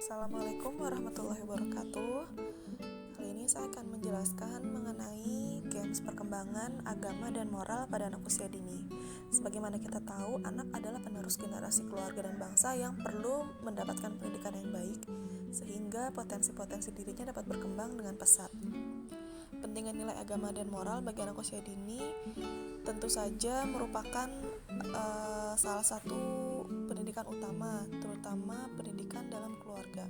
Assalamualaikum warahmatullahi wabarakatuh. Kali ini saya akan menjelaskan mengenai games perkembangan agama dan moral pada anak usia dini. Sebagaimana kita tahu, anak adalah penerus generasi keluarga dan bangsa yang perlu mendapatkan pendidikan yang baik sehingga potensi-potensi dirinya dapat berkembang dengan pesat. Pentingnya nilai agama dan moral bagi anak usia dini tentu saja merupakan salah satu pendidikan utama, terutama pendidikan dalam keluarga.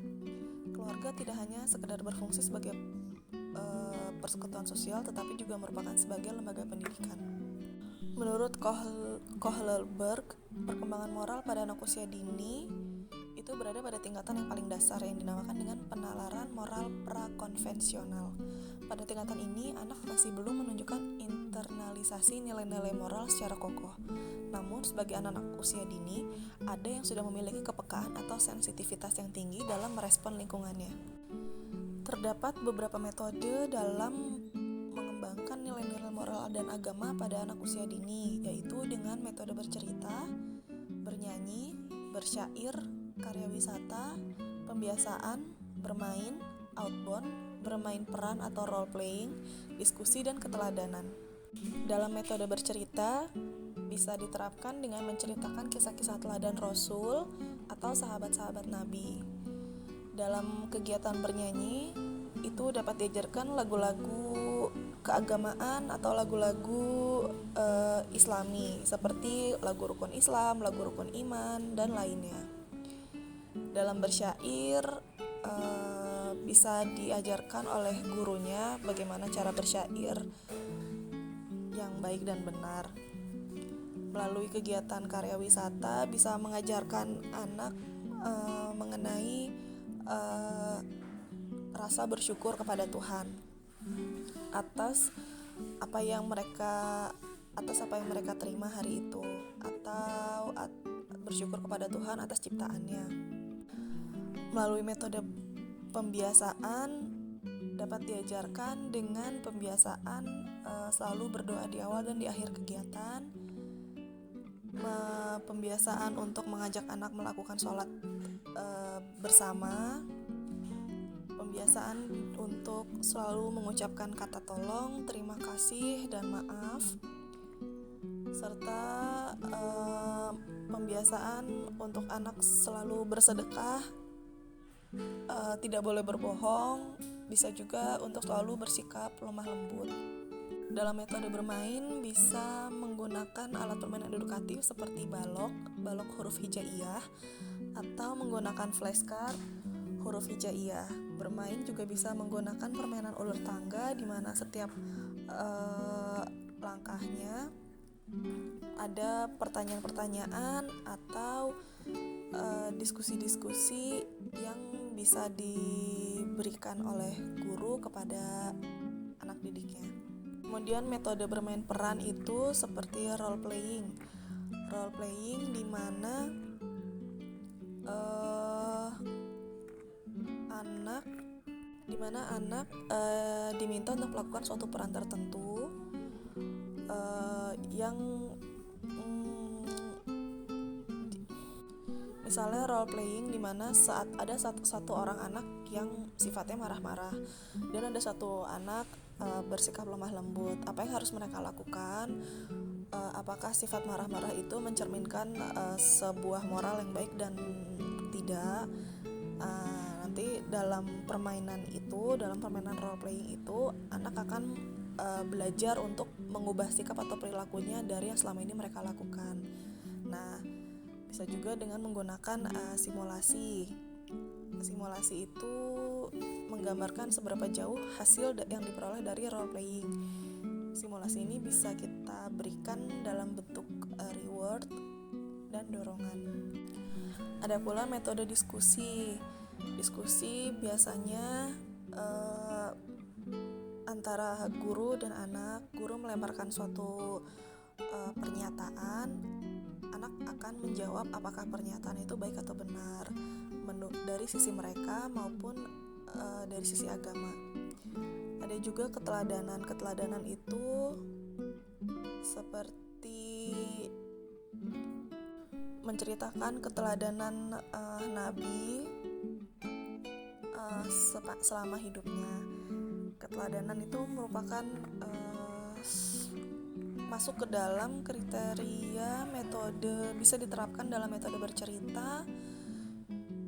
Keluarga tidak hanya sekedar berfungsi sebagai persekutuan sosial, tetapi juga merupakan sebagai lembaga pendidikan. Menurut Kohlberg, perkembangan moral pada anak usia dini itu berada pada tingkatan yang paling dasar yang dinamakan dengan penalaran moral prakonvensional. Pada tingkatan ini, anak masih belum menunjukkan internalisasi nilai-nilai moral secara kokoh. Namun, sebagai anak-anak usia dini, ada yang sudah memiliki kepekaan atau sensitivitas yang tinggi dalam merespon lingkungannya. Terdapat beberapa metode dalam mengembangkan nilai-nilai moral dan agama pada anak usia dini, yaitu dengan metode bercerita, bernyanyi, bersyair, karya wisata, pembiasaan, bermain, outbound, bermain peran atau role playing, diskusi, dan keteladanan. Dalam metode bercerita, bisa diterapkan dengan menceritakan kisah-kisah teladan Rasul atau sahabat-sahabat Nabi. Dalam kegiatan bernyanyi, itu dapat diajarkan lagu-lagu keagamaan atau lagu-lagu Islami seperti lagu rukun Islam, lagu rukun iman, dan lainnya. Dalam bersyair, bisa diajarkan oleh gurunya bagaimana cara bersyair yang baik dan benar. Melalui kegiatan karya wisata bisa mengajarkan anak mengenai rasa bersyukur kepada Tuhan atas apa yang mereka terima hari itu, atau bersyukur kepada Tuhan atas ciptaannya. Melalui metode pembiasaan dapat diajarkan dengan pembiasaan selalu berdoa di awal dan di akhir kegiatan, pembiasaan untuk mengajak anak melakukan sholat bersama, pembiasaan untuk selalu mengucapkan kata tolong, terima kasih, dan maaf, serta pembiasaan untuk anak selalu bersedekah, tidak boleh berbohong, bisa juga untuk selalu bersikap lemah lembut. Dalam metode bermain bisa menggunakan alat permainan edukatif seperti balok huruf hijaiyah, atau menggunakan flashcard huruf hijaiyah. Bermain juga bisa menggunakan permainan ulur tangga di mana setiap langkahnya ada pertanyaan-pertanyaan atau diskusi-diskusi yang bisa diberikan oleh guru kepada anak didiknya. Kemudian metode bermain peran itu seperti role playing di mana anak diminta untuk melakukan suatu peran tertentu yang misalnya role playing di mana saat ada satu orang anak yang sifatnya marah-marah dan ada satu anak bersikap lemah lembut. Apa yang harus mereka lakukan? Apakah sifat marah-marah itu mencerminkan sebuah moral yang baik dan tidak? Nanti dalam permainan role playing itu, anak akan belajar untuk mengubah sikap atau perilakunya dari yang selama ini mereka lakukan. Nah, bisa juga dengan menggunakan simulasi. Simulasi itu menggambarkan seberapa jauh hasil yang diperoleh dari role playing. Simulasi ini bisa kita berikan dalam bentuk reward dan dorongan. Ada pula metode diskusi. Diskusi biasanya antara guru dan anak. Guru melemparkan suatu pernyataan, anak akan menjawab apakah pernyataan itu baik atau benar dari sisi mereka maupun dari sisi agama. Ada juga keteladanan itu seperti menceritakan keteladanan Nabi selama hidupnya. Keteladanan itu merupakan masuk ke dalam kriteria metode, bisa diterapkan dalam metode bercerita,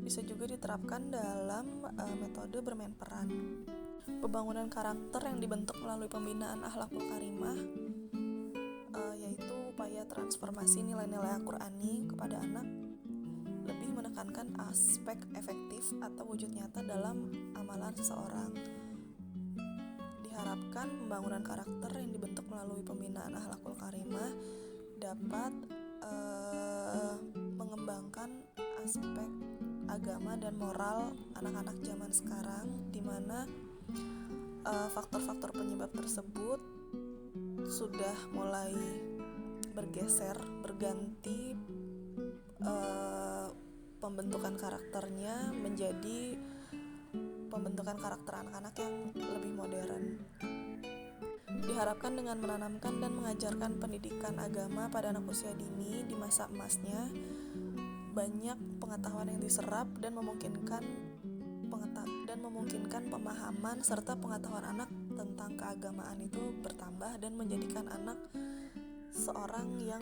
bisa juga diterapkan dalam metode bermain peran. Pembangunan karakter yang dibentuk melalui pembinaan akhlakul karimah, yaitu upaya transformasi nilai-nilai Al-Qur'ani kepada anak, lebih menekankan aspek efektif atau wujud nyata dalam amalan seseorang. Diharapkan pembangunan karakter yang dibentuk melalui pembinaan akhlakul karimah dapat mengembangkan aspek agama dan moral anak-anak zaman sekarang, di mana faktor-faktor penyebab tersebut sudah mulai berganti pembentukan karakternya menjadi pembentukan karakter anak-anak yang lebih modern. Diharapkan dengan menanamkan dan mengajarkan pendidikan agama pada anak usia dini di masa emasnya, banyak pengetahuan yang diserap dan memungkinkan pemahaman serta pengetahuan anak tentang keagamaan itu bertambah dan menjadikan anak seorang yang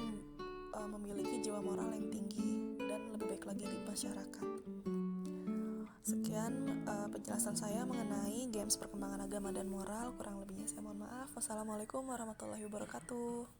memiliki jiwa moral yang tinggi dan lebih baik lagi di masyarakat. Sekian penjelasan saya mengenai games perkembangan agama dan moral. Kurang lebihnya saya mohon maaf. Wassalamualaikum warahmatullahi wabarakatuh.